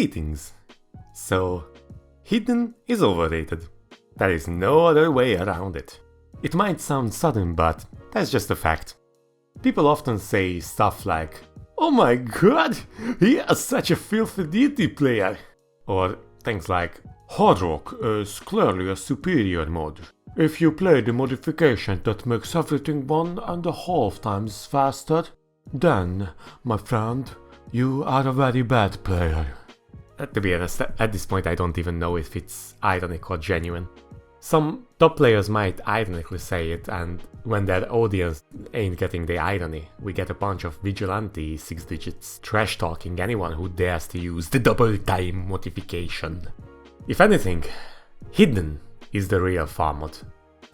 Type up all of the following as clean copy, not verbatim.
things. So, hidden is overrated. There is no other way around it. It might sound sudden, but that's just a fact. People often say stuff like, "Oh my god, he is such a filthy deity player." Or things like, "Hard Rock is clearly a superior mod. If you play the modification that makes everything 1.5 times faster, then, my friend, you are a very bad player." To be honest, at this point I don't even know if it's ironic or genuine. Some top players might ironically say it, and when their audience ain't getting the irony, we get a bunch of vigilante 6 digits trash talking anyone who dares to use the double time modification. If anything, hidden is the real far mod.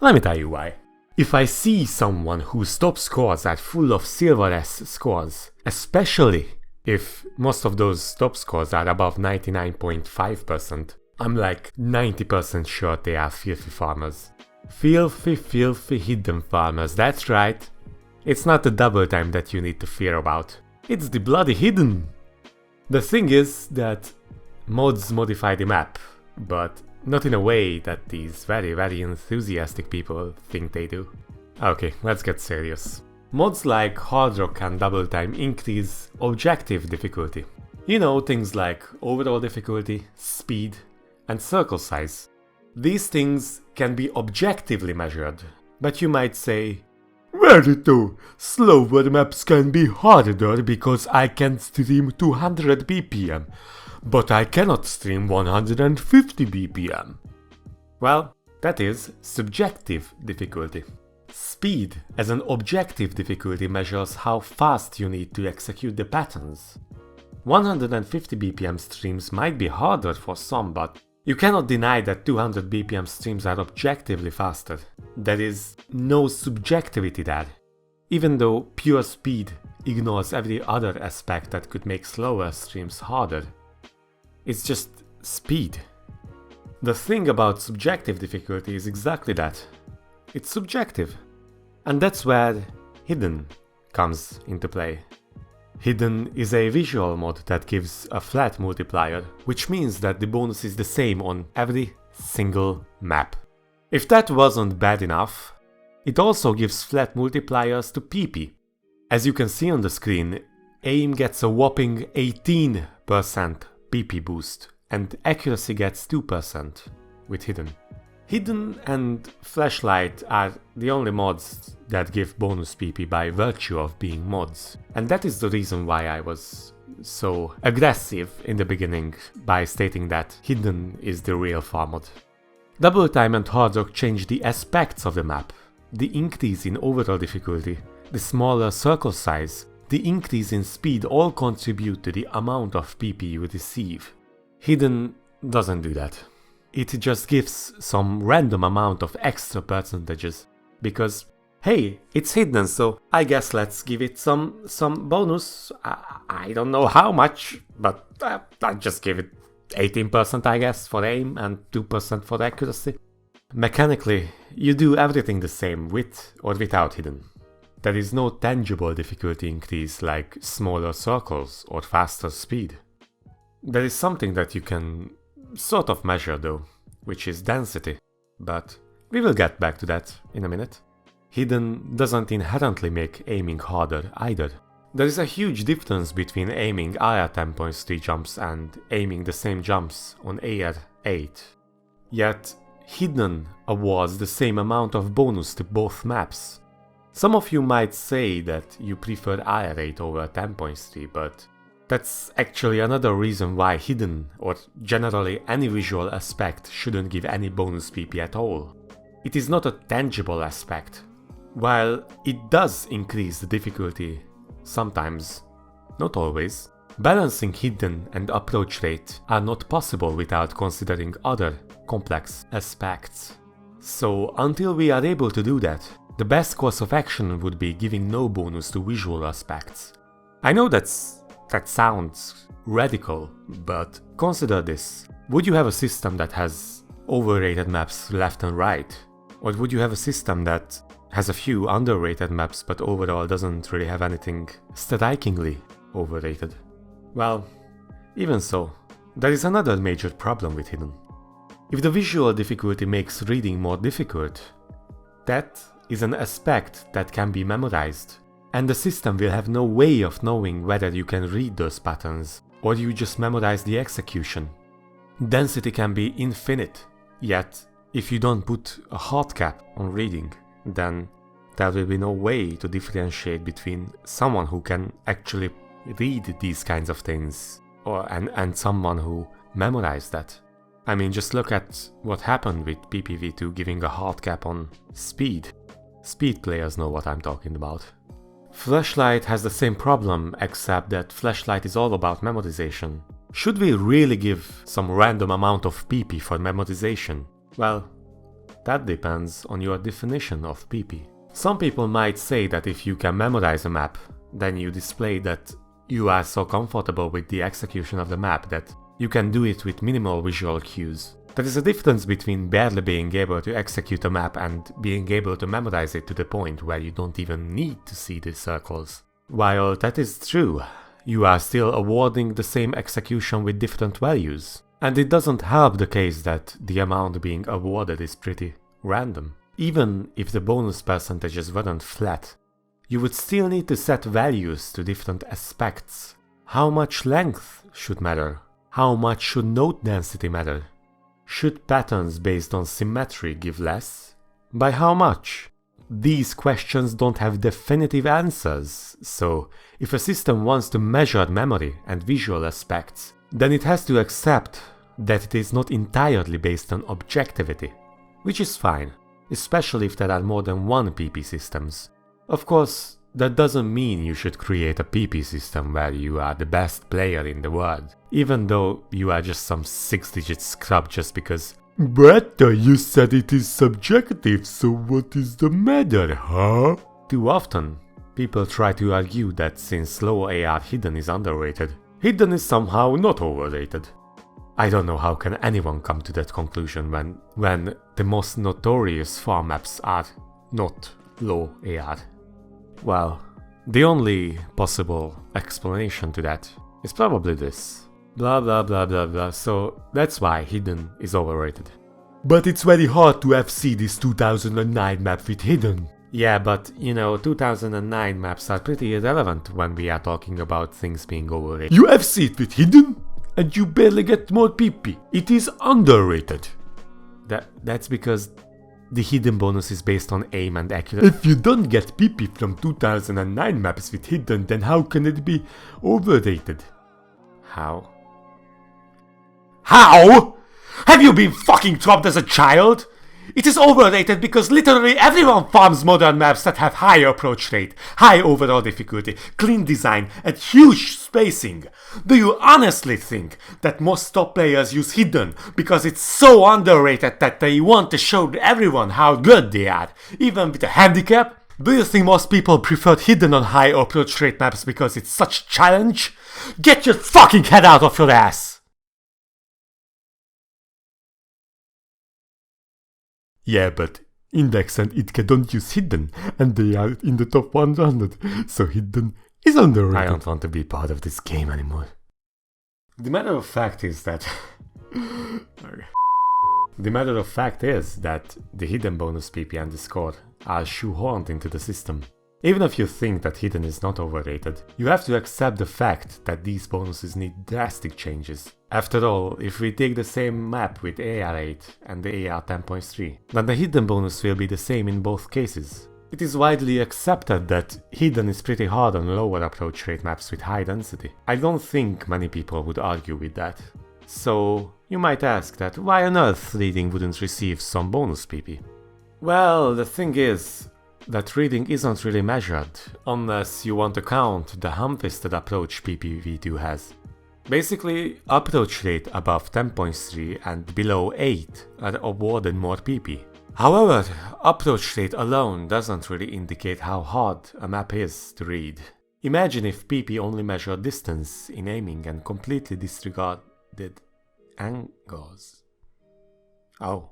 Let me tell you why. If I see someone whose top scores are full of silver S scores, especially if most of those top scores are above 99.5%, I'm like 90% sure they are filthy farmers. Filthy hidden farmers, that's right. It's not the double time that you need to fear about. It's the bloody hidden. The thing is that mods modify the map, but not in a way that these very enthusiastic people think they do. Okay, let's get serious. Mods like Hard Rock and Double Time increase objective difficulty. You know, things like overall difficulty, speed, and circle size. These things can be objectively measured, but you might say, "Very true, slower maps can be harder because I can stream 200 BPM, but I cannot stream 150 BPM. Well, that is subjective difficulty. Speed as an objective difficulty measures how fast you need to execute the patterns. 150 BPM streams might be harder for some, but you cannot deny that 200 BPM streams are objectively faster. There is no subjectivity there, even though pure speed ignores every other aspect that could make slower streams harder. It's just speed. The thing about subjective difficulty is exactly that. It's subjective. And that's where hidden comes into play. Hidden is a visual mod that gives a flat multiplier, which means that the bonus is the same on every single map. If that wasn't bad enough, it also gives flat multipliers to PP. As you can see on the screen, aim gets a whopping 18% PP boost, and accuracy gets 2% with hidden. Hidden and flashlight are the only mods that give bonus PP by virtue of being mods, and that is the reason why I was so aggressive in the beginning by stating that hidden is the real far mod. Double Time and Hard Rock change the aspects of the map. The increase in overall difficulty, the smaller circle size, the increase in speed all contribute to the amount of PP you receive. Hidden doesn't do that. It just gives some random amount of extra percentages, because hey, it's hidden, so I guess let's give it some bonus. I don't know how much, but I just give it 18% I guess for aim and 2% for accuracy. Mechanically, you do everything the same with or without hidden. There is no tangible difficulty increase like smaller circles or faster speed. There is something that you can sort of measure though, which is density, but we will get back to that in a minute. Hidden doesn't inherently make aiming harder either. There is a huge difference between aiming AR 10.3 jumps and aiming the same jumps on AR 8. Yet, hidden awards the same amount of bonus to both maps. Some of you might say that you prefer AR 8 over 10.3, but that's actually another reason why hidden, or generally any visual aspect, shouldn't give any bonus PP at all. It is not a tangible aspect. While it does increase the difficulty, sometimes, not always, balancing hidden and approach rate are not possible without considering other complex aspects. So until we are able to do that, the best course of action would be giving no bonus to visual aspects. I know that sounds radical, but consider this. Would you have a system that has overrated maps left and right? Or would you have a system that has a few underrated maps but overall doesn't really have anything strikingly overrated? Well, even so, there is another major problem with hidden. If the visual difficulty makes reading more difficult, that is an aspect that can be memorized, and the system will have no way of knowing whether you can read those patterns or you just memorize the execution. Density can be infinite, yet if you don't put a hard cap on reading, then there will be no way to differentiate between someone who can actually read these kinds of things and someone who memorized that. I mean, just look at what happened with PPV2 giving a hard cap on speed. Speed players know what I'm talking about. Flashlight has the same problem, except that Flashlight is all about memorization. Should we really give some random amount of PP for memorization? Well, that depends on your definition of PP. Some people might say that if you can memorize a map, then you display that you are so comfortable with the execution of the map that you can do it with minimal visual cues. There is a difference between barely being able to execute a map and being able to memorize it to the point where you don't even need to see the circles. While that is true, you are still awarding the same execution with different values. And it doesn't help the case that the amount being awarded is pretty random. Even if the bonus percentages weren't flat, you would still need to set values to different aspects. How much length should matter? How much should note density matter? Should patterns based on symmetry give less? By how much? These questions don't have definitive answers, so if a system wants to measure memory and visual aspects, then it has to accept that it is not entirely based on objectivity, which is fine, especially if there are more than one PP systems. Of course, that doesn't mean you should create a PP system where you are the best player in the world, even though you are just some 6-digit scrub just because "But you said it is subjective, so what is the matter, huh?" Too often, people try to argue that since low AR hidden is underrated, hidden is somehow not overrated. I don't know how can anyone come to that conclusion when the most notorious flaw maps are not low AR. Well, the only possible explanation to that is probably this. Blah blah blah blah blah, so that's why hidden is overrated. But it's very hard to FC this 2009 map with hidden. Yeah, but you know, 2009 maps are pretty irrelevant when we are talking about things being overrated. You FC it with hidden? And you barely get more PP. It is underrated. That's because the hidden bonus is based on aim and accuracy. If you don't get PP from 2009 maps with hidden, then how can it be overrated? How? How? Have you been fucking trapped as a child? It is overrated because literally everyone farms modern maps that have high approach rate, high overall difficulty, clean design, and huge spacing. Do you honestly think that most top players use hidden because it's so underrated that they want to show everyone how good they are, even with a handicap? Do you think most people prefer hidden on high approach rate maps because it's such a challenge? Get your fucking head out of your ass! Yeah, but Index and Itka don't use hidden, and they are in the top 100, so hidden is underrated. I don't want to be part of this game anymore. The matter of fact is that... the hidden bonus PP and the score are shoehorned into the system. Even if you think that hidden is not overrated, you have to accept the fact that these bonuses need drastic changes. After all, if we take the same map with AR8 and the AR 10.3, then the hidden bonus will be the same in both cases. It is widely accepted that hidden is pretty hard on lower approach rate maps with high density. I don't think many people would argue with that. So, you might ask that why on earth reading wouldn't receive some bonus PP? Well, the thing is that reading isn't really measured, unless you want to count the ham-fisted approach PPV2 has. Basically, approach rate above 10.3 and below 8 are awarded more PP. However, approach rate alone doesn't really indicate how hard a map is to read. Imagine if PP only measured distance in aiming and completely disregarded angles. Oh.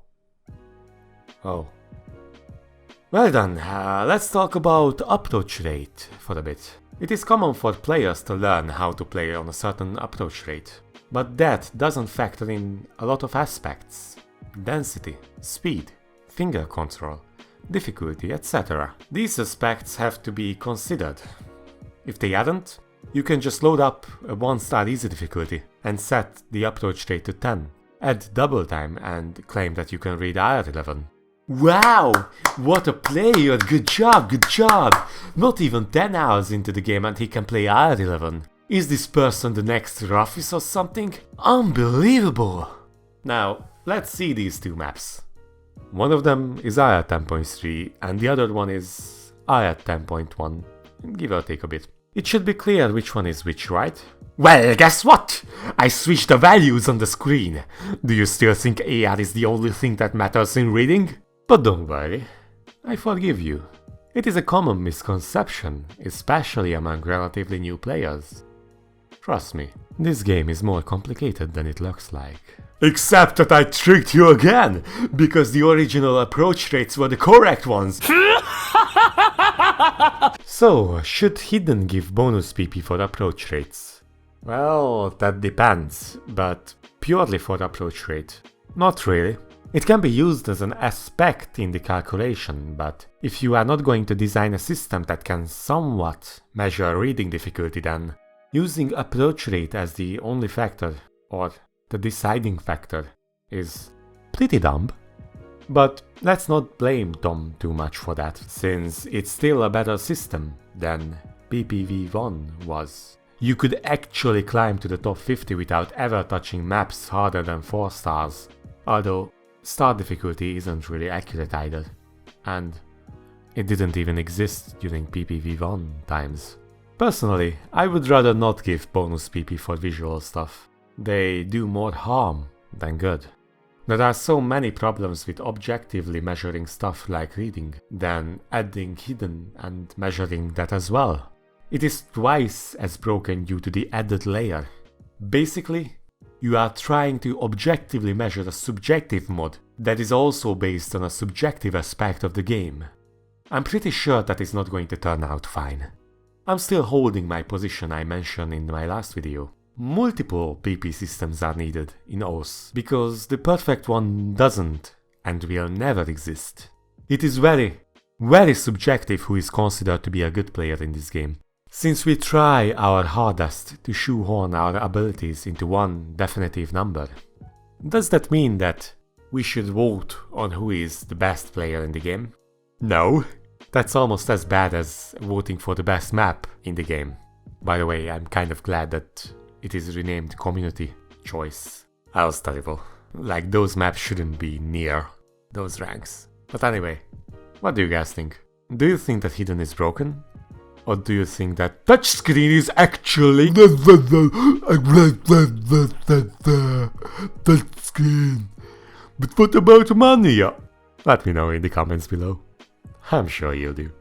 Well then, let's talk about approach rate for a bit. It is common for players to learn how to play on a certain approach rate. But that doesn't factor in a lot of aspects: density, speed, finger control, difficulty, etc. These aspects have to be considered. If they aren't, you can just load up a 1-star easy difficulty and set the approach rate to 10, add double time and claim that you can read IR11. Wow! What a player! Good job, good job! Not even 10 hours into the game and he can play IR11. Is this person the next Ruffis or something? Unbelievable! Now, let's see these two maps. One of them is IR 10.3 and the other one is IR 10.1, give or take a bit. It should be clear which one is which, right? Well, guess what? I switched the values on the screen. Do you still think AR is the only thing that matters in reading? But don't worry, I forgive you. It is a common misconception, especially among relatively new players. Trust me, this game is more complicated than it looks like. Except that I tricked you again, because the original approach rates were the correct ones. So, should Hidden give bonus PP for approach rates? Well, that depends, but purely for approach rate. Not really. It can be used as an aspect in the calculation, but if you are not going to design a system that can somewhat measure reading difficulty, then using approach rate as the only factor, or the deciding factor, is pretty dumb. But let's not blame Tom too much for that, since it's still a better system than PPV1 was. You could actually climb to the top 50 without ever touching maps harder than 4 stars, although star difficulty isn't really accurate either, and it didn't even exist during PPV1 times. Personally, I would rather not give bonus PP for visual stuff. They do more harm than good. There are so many problems with objectively measuring stuff like reading, than adding hidden and measuring that as well. It is twice as broken due to the added layer. Basically, you are trying to objectively measure a subjective mod that is also based on a subjective aspect of the game. I'm pretty sure that is not going to turn out fine. I'm still holding my position I mentioned in my last video. Multiple PP systems are needed in OS, because the perfect one doesn't and will never exist. It is very subjective who is considered to be a good player in this game, since we try our hardest to shoehorn our abilities into one definitive number. Does that mean that we should vote on who is the best player in the game? No, that's almost as bad as voting for the best map in the game. By the way, I'm kind of glad that it is renamed Community Choice. That was terrible. Like, those maps shouldn't be near those ranks. But anyway, what do you guys think? Do you think that Hidden is broken? Or do you think that touchscreen is actually touchscreen? But what about money? Let me know in the comments below. I'm sure you'll do.